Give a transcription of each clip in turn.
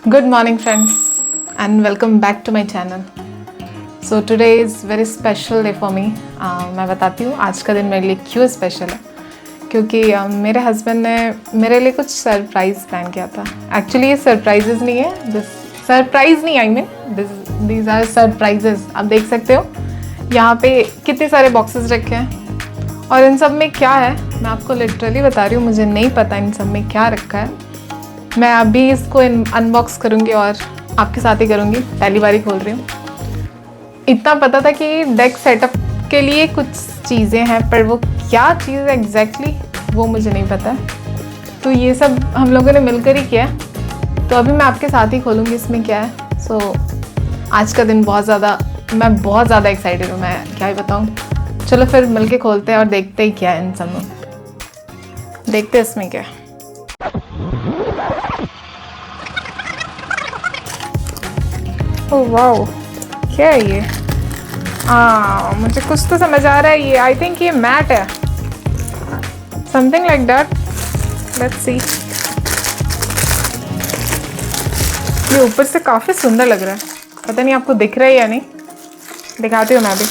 Good morning friends and welcome back to my channel. So today is very special day for me. मैं बताती हूँ आज का दिन मेरे लिए क्यों स्पेशल है, क्योंकि मेरे हस्बैंड ने मेरे लिए कुछ सरप्राइज़ प्लान किया था. एक्चुअली ये सरप्राइजेज़ नहीं है, दिस सरप्राइज़ नहीं, I mean these are surprises. आप देख सकते हो यहाँ पे कितने सारे बॉक्सेस रखे हैं और इन सब में क्या है मैं आपको लिटरली बता रही हूँ. मुझे नहीं पता इन सब में क्या रखा है. मैं अभी इसको अनबॉक्स करूँगी और आपके साथ ही करूँगी. पहली बार ही खोल रही हूँ. इतना पता था कि डेक सेटअप के लिए कुछ चीज़ें हैं, पर वो क्या चीज़ है एग्जैक्टली वो मुझे नहीं पता. तो ये सब हम लोगों ने मिलकर ही किया है. तो अभी मैं आपके साथ ही खोलूँगी इसमें क्या है. सो आज का दिन मैं बहुत ज़्यादा एक्साइटेड हूँ. मैं क्या ही बताऊँ. चलो फिर मिलके खोलते हैं और देखते ही क्या है इन सब में. देखते हैं इसमें क्या है. ओह वाओ, क्या है ये? मुझे कुछ तो समझ आ रहा है. ये आई थिंक ये मैट है, something like that. Let's see. ये ऊपर से काफ़ी सुंदर लग रहा है. पता नहीं आपको दिख रहा है या नहीं, दिखाती हूँ मैं भी.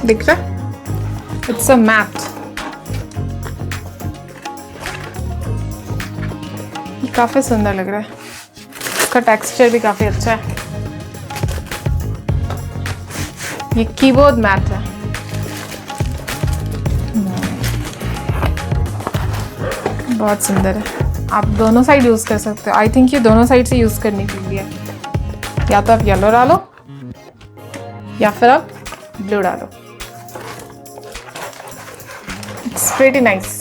दिख रहा है? It's a mat. ये काफ़ी सुंदर लग रहा है. इसका टेक्सचर भी काफ़ी अच्छा है. ये कीबोर्ड मैट है. बहुत सुंदर है. आप दोनों साइड यूज़ कर सकते हो. आई थिंक ये दोनों साइड से यूज़ करने के लिए. या तो आप येलो डालो या फिर आप ब्लू डालो. It's pretty nice.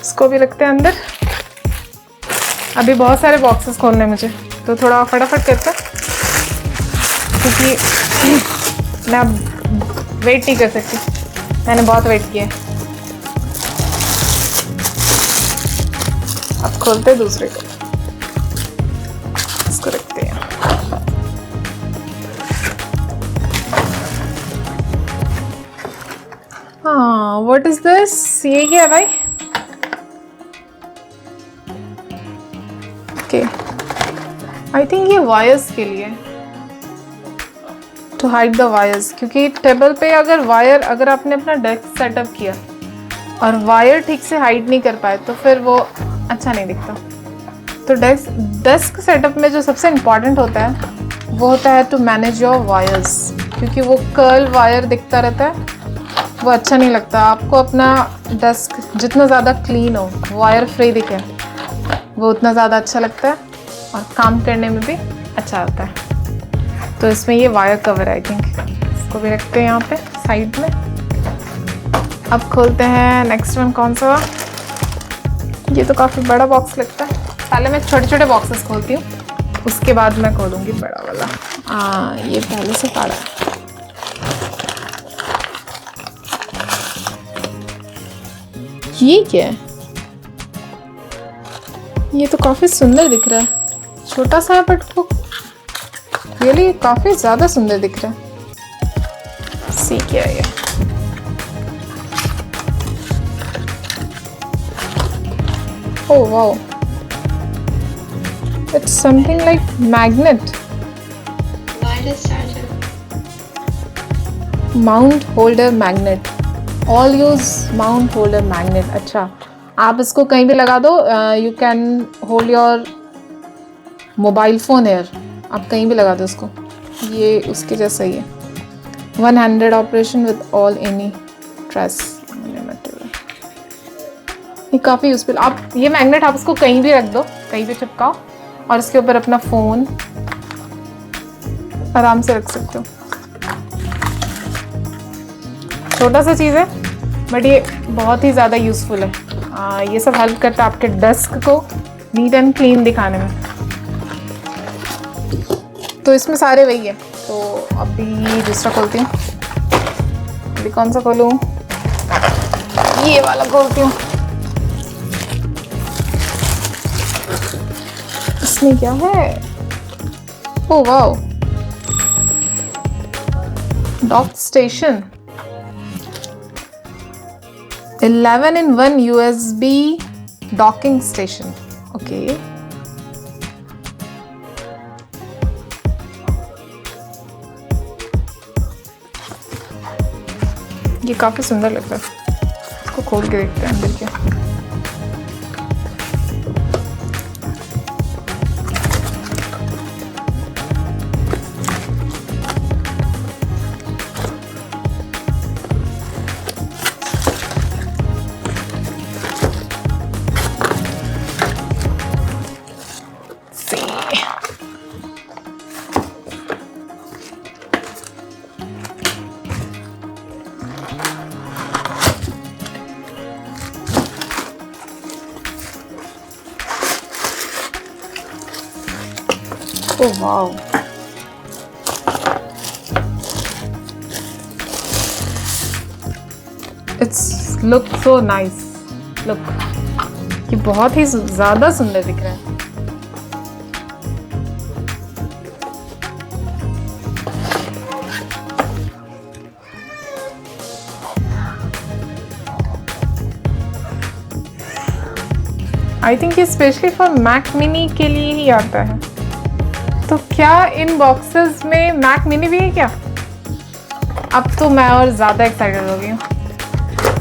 इसको भी रखते हैं अंदर. अभी बहुत सारे बॉक्सेस खोलने हैं मुझे, तो थोड़ा फटाफट करते हैं, क्योंकि मैं अब वेट नहीं कर सकती. मैंने बहुत वेट किया है. अब खोलते हैं दूसरे को. इसको रखते हैं. हाँ, व्हाट इज दिस? ये क्या है भाई? ओके, आई थिंक ये वायर्स के लिए, टू हाइड द वायर्स. क्योंकि टेबल पे अगर आपने अपना डेस्क सेटअप किया और वायर ठीक से हाइड नहीं कर पाए तो फिर वो अच्छा नहीं दिखता. तो डेस्क सेटअप में जो सबसे इम्पॉर्टेंट होता है वो होता है टू मैनेज योर वायर्स. क्योंकि वो कर्ल वायर दिखता रहता है, वो अच्छा नहीं लगता. आपको अपना डेस्क जितना ज़्यादा क्लीन हो, वायर फ्री दिखे, वो उतना ज़्यादा अच्छा लगता है और काम करने में भी अच्छा आता है. तो इसमें ये वायर कवर आई थिंक. इसको भी रखते हैं यहाँ पे साइड में. अब खोलते हैं नेक्स्ट वन. कौन सा? ये तो काफ़ी बड़ा बॉक्स लगता है. पहले मैं छोटे छोटे बॉक्सेस खोलती हूँ, उसके बाद मैं खोलूँगी बड़ा वाला. ये पहले से पड़ा है. ये क्या है? ये तो काफ़ी सुंदर दिख रहा है. छोटा सा है बट वो रियली काफ़ी ज़्यादा सुंदर दिख रहा है. सी क्या है ये? Oh wow, it's something like magnet. Mount holder magnet. All use mount holder magnet. अच्छा, आप इसको कहीं भी लगा दो. You can hold your mobile phone air. आप कहीं भी लगा दो इसको. ये उसके जैसा ही है. 100 operation with all any trace. ये काफ़ी यूजफुल. आप ये मैग्नेट आप इसको कहीं भी रख दो, कहीं भी चिपकाओ और इसके ऊपर अपना फ़ोन आराम से रख सकते हो. छोटा सा चीज़ है बट ये बहुत ही ज़्यादा यूज़फुल है. ये सब हेल्प करता है आपके डेस्क को नीट एंड क्लीन दिखाने में. तो इसमें सारे वही है। तो अभी दूसरा खोलती हूँ। अभी कौन सा खोलूँ? ये वाला खोलती हूँ। इसमें क्या है? Oh wow, dock station 11-in-1 USB docking station. Okay, ये काफी सुंदर लग रहा है। इसको खोल के देखते हैं अंदर क्या। Oh wow. It's look so nice. Look, ये बहुत ही ज़्यादा सुंदर दिख रहा है। आई थिंक ये स्पेशली फॉर मैक मिनी के लिए ही आता है। तो क्या इन बॉक्सेस में मैक मिनी भी है क्या? अब तो मैं और ज़्यादा एक्साइटेड हो गई हूँ।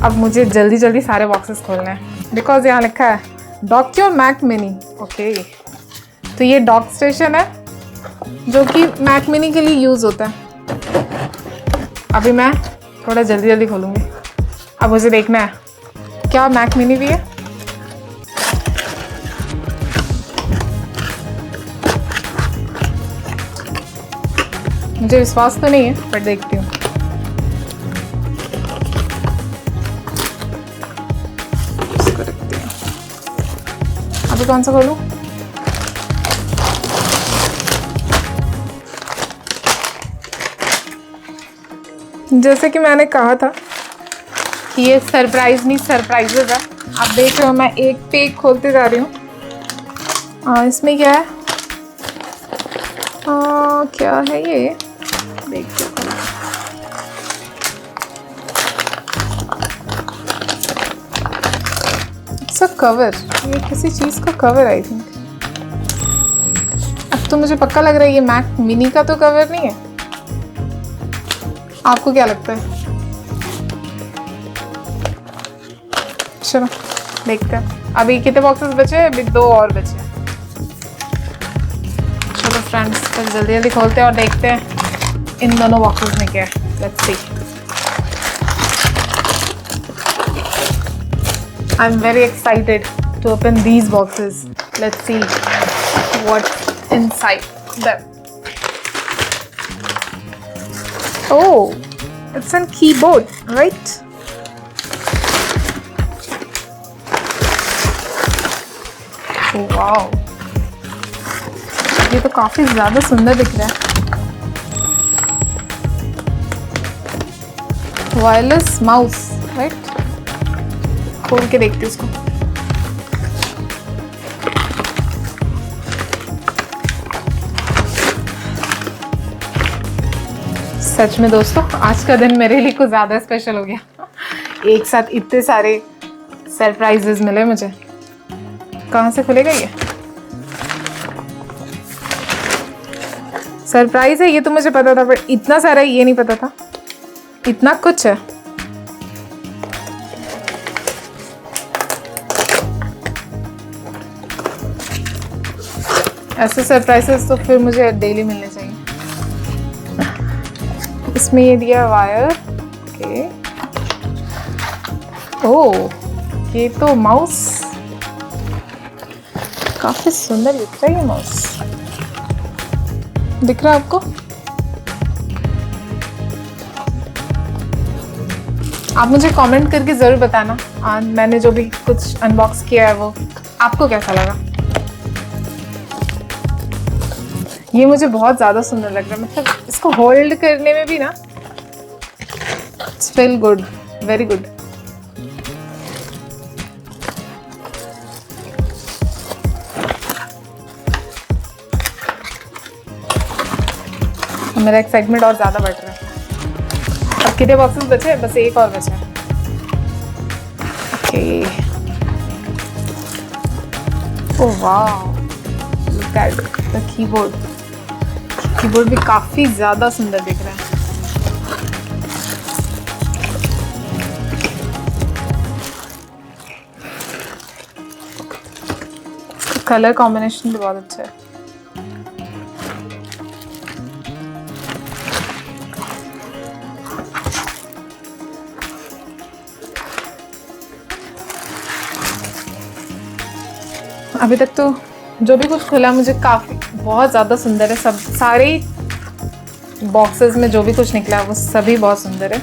अब मुझे जल्दी जल्दी सारे बॉक्सेस खोलने हैं, बिकॉज यहाँ लिखा है dock your Mac mini. Okay, तो ये डॉक स्टेशन है जो कि मैक मिनी के लिए यूज़ होता है। अभी मैं थोड़ा जल्दी जल्दी खोलूँगी। अब मुझे देखना है क्या मैक मिनी भी है। मुझे विश्वास तो नहीं है, पर देखती हूँ। इसको रखती हूँ। अभी कौन सा खोलूँ? जैसे कि मैंने कहा था कि ये सरप्राइज नहीं सरप्राइजेज है। आप देख रहे हो मैं एक पे एक खोलते जा रही हूँ। इसमें क्या है? क्या है ये? देखते हैं। इट्स कवर, ये किसी चीज़ का कवर आई थिंक। अब तो मुझे पक्का लग रहा है ये मैक मिनी का तो कवर नहीं है। आपको क्या लगता है? चलो देखते हैं। अभी कितने बॉक्सेस बचे हैं? अभी 2 और बचे हैं। चलो फ्रेंड्स, फिर जल्दी जल्दी खोलते हैं और देखते हैं इन दोनों बॉक्सेस में क्या है। Let's see. I am very excited to open these boxes. Let's see what's inside them. Oh, it's an keyboard, right? Wow, ये तो काफी ज्यादा सुंदर दिख रहा है। Wireless mouse, right? खोल के देखते इसको। सच में दोस्तों, आज का दिन मेरे लिए कुछ ज़्यादा स्पेशल हो गया। एक साथ इतने सारे सरप्राइजेस मिले मुझे। कहाँ से खुलेगा ये? सरप्राइज है ये तो मुझे पता था, पर इतना सारा ये नहीं पता था। इतना कुछ है। ऐसे सरप्राइजेस तो फिर मुझे डेली मिलने चाहिए। इसमें ये दिया वायर। ओके, ओह, ये तो माउस काफी सुंदर दिख रहा है। ये माउस दिख रहा है आपको? आप मुझे कमेंट करके ज़रूर बताना आज मैंने जो भी कुछ अनबॉक्स किया है वो आपको कैसा लगा। ये मुझे बहुत ज़्यादा सुंदर लग रहा है, मतलब इसको होल्ड करने में भी ना it's feel good, very good. मेरा एक्साइटमेंट और ज़्यादा बढ़ रहा है। अब कितने बॉक्सेस बचे हैं? बस एक और बचा है। Okay, oh wow, look at the keyboard. Keyboard भी काफ़ी ज़्यादा सुंदर दिख रहा है। कलर कॉम्बिनेशन भी बहुत अच्छा है। अभी तक तो जो भी कुछ खुला मुझे काफ़ी बहुत ज़्यादा सुंदर है। सब सारे बॉक्सेस में जो भी कुछ निकला वो सभी बहुत सुंदर है।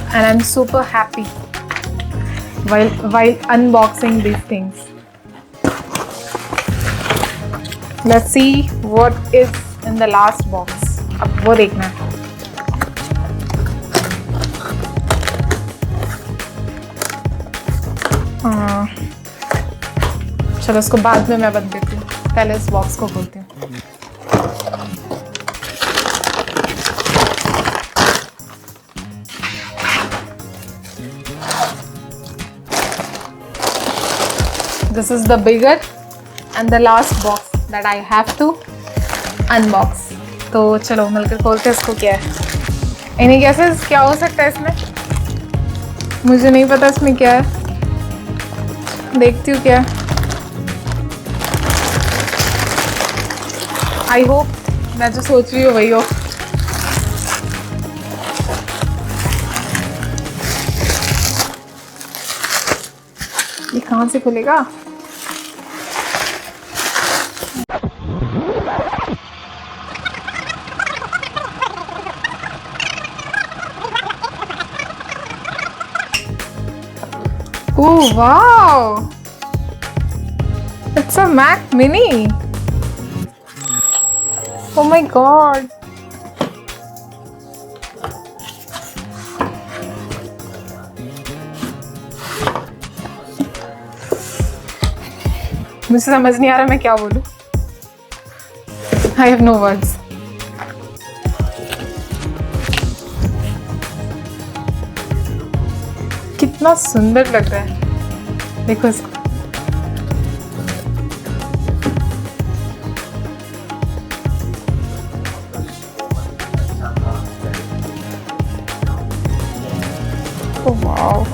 And I am super happy while unboxing these things. Let's see what is in the last box. अब वो देखना है। चलो इसको बाद में मैं बंद देती हूँ, पहले इस बॉक्स को खोलती हूँ। This is the bigger and the last box that I have to unbox. तो चलो मिलकर खोलते हैं इसको। क्या है? एनी गेसेस क्या हो सकता है इसमें? मुझे नहीं पता इसमें क्या है, देखती हूँ क्या है। आई होप मैं जो सोच रही हूँ वही हो। ये कहाँ से खुलेगा? Oh wow! It's a Mac Mini. Oh my god! मुझे समझ नहीं आ रहा मैं क्या बोलूं। I have no words. कितना सुंदर लग रहा है, देखो इसको। Oh wow,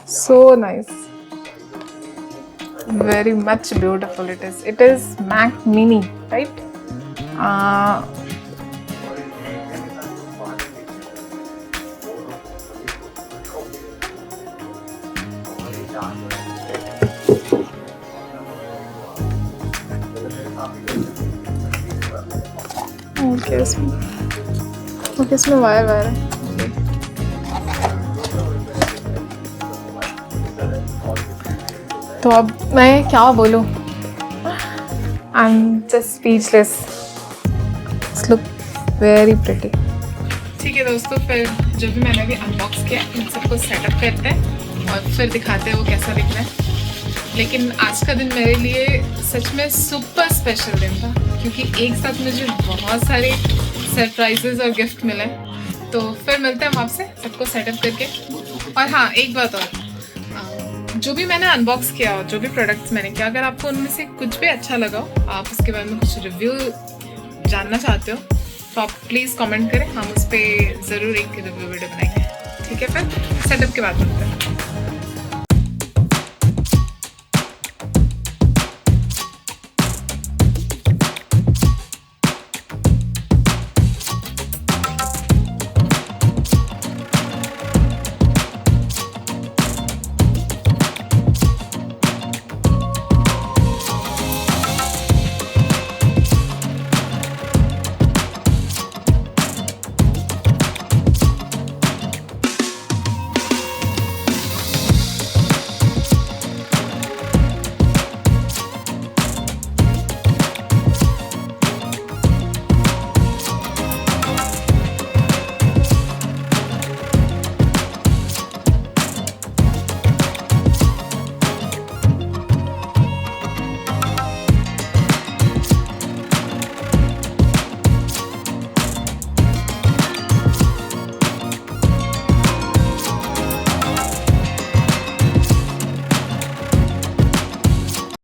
so nice, very much beautiful it is. It is Mac Mini, right? Okay, इसमें वायर है। तो अब मैं क्या बोलूँ? I am just speechless. It's look very pretty. ठीक है दोस्तों, फिर जो भी मैंने अभी अनबॉक्स किया इन सबको सेटअप करते हैं और फिर दिखाते हैं वो कैसा दिख रहा है। लेकिन आज का दिन मेरे लिए सच में सुपर स्पेशल दिन था, क्योंकि एक साथ मुझे बहुत सारे सरप्राइजेज और गिफ्ट मिले। तो फिर मिलते हैं हम आपसे सबको सेटअप करके। और हाँ, एक बात और, जो भी मैंने अनबॉक्स किया और जो भी प्रोडक्ट्स मैंने किया, अगर आपको उनमें से कुछ भी अच्छा लगा हो, आप उसके बारे में कुछ रिव्यू जानना चाहते हो, तो आप प्लीज़ कमेंट करें, हम उस पर ज़रूर एक रिव्यू वीडियो बनाएंगे। ठीक है, फिर सेटअप के बाद मिलते हैं।